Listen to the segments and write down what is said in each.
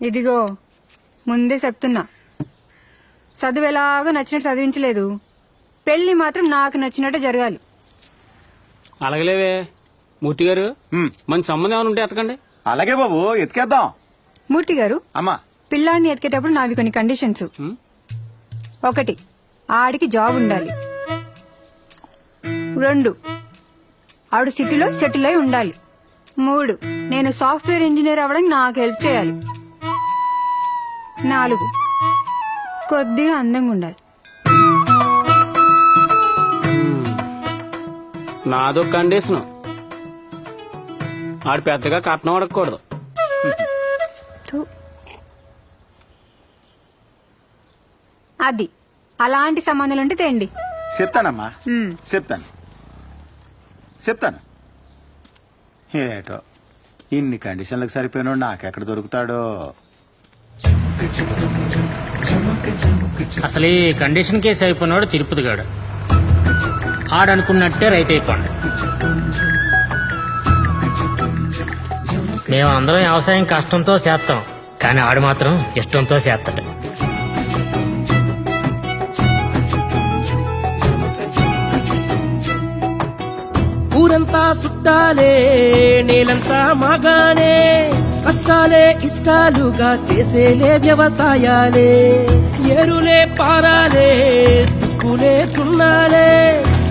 ఇదిగో ముందే చెప్తున్నా, చదువు ఎలాగో నచ్చినట్టు చదివించలేదు, పెళ్లి మాత్రం నాకు నచ్చినట్టు జరగాలి. అలాగలేవే మూర్తి గారు, మన సంబంధం ఏమైనా ఉంటే ఎతకండి. అలాగే బాబు, ఎత్తుకేద్దాం. మూర్తి గారు, అమ్మా పిల్లాన్ని ఎతికేటప్పుడు నావి కొన్ని కండిషన్స్. 1, ఆడికి జాబ్ ఉండాలి. 2, ఆవిడ సిటీలో సెటిల్ అయి ఉండాలి. 3, నేను సాఫ్ట్వేర్ ఇంజనీర్ అవ్వడానికి నాకు హెల్ప్ చేయాలి. 4, కొద్దిగా అందంగా ఉండాలి. నాదో కండిషన్, ఆడు పెద్దగా కట్నం అడగకూడదు. అది అలాంటి సంబంధాలు ఉంటే తేండి. చెప్తానమ్మా, చెప్తాను. ఏటో ఇన్ని కండిషన్లకు సరిపోయినాడు నాకెక్కడ దొరుకుతాడో. అసలు ఈ కండిషన్ కేసు అయిపోయినాడు తిరుపతి గాడు. ఆడనుకున్నట్టే రైతు అయిపోండి. మేము అందరం వ్యవసాయం కష్టంతో చేస్తాం, కానీ ఆడు మాత్రం ఇష్టంతో చేస్తాడు. ఊరంతా సుట్టాలే, నేలంతా మాగానే, కష్టాలే ఇష్టాలుగా చేసేలే వ్యవసాయాలే. ఏరులే పారాలే, దుక్కులే తున్నాలే,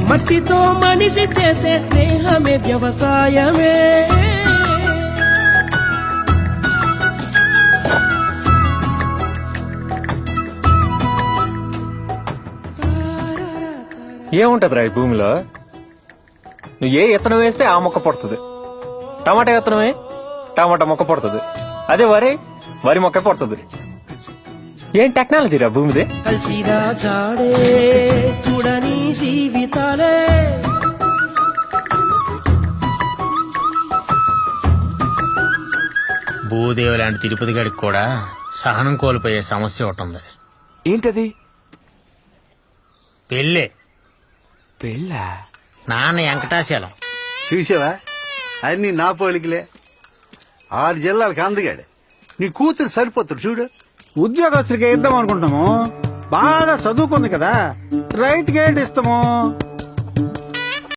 మట్టితో మనిషి చేసే స్నేహమే వ్యవసాయమే. ఏముంటదిరా ఈ భూమిలో? నువ్వు ఏ విత్తనం వేస్తే ఆ మొక్క పడుతుంది. టమాటా విత్తనమే టమాటా మొక్క పడుతుంది. అదే వరి మొక్క పడుతుంది. ఏం టెక్నాలజీ రా భూమిదే. కల్తీరా జాడే చూడని జీవితాలే. భూదేవి లాంటి తిరుపతి గడికి కూడా సహనం కోల్పోయే సమస్య ఒకటి ఉంది. ఏంటది? పెళ్ళే. పెళ్ళా? నాన్న వెంకటాచలం. చూసావా, అన్ని నా పోలికలే. 6 జిల్లాలకు అందగాడు. నీ కూతురు సరిపోతాడు చూడు. ఉద్యోగస్తులకి ఇద్దాం అనుకుంటున్నాము. బాగా చదువుకుంది కదా, రైతుకి ఏంటి ఇస్తాము?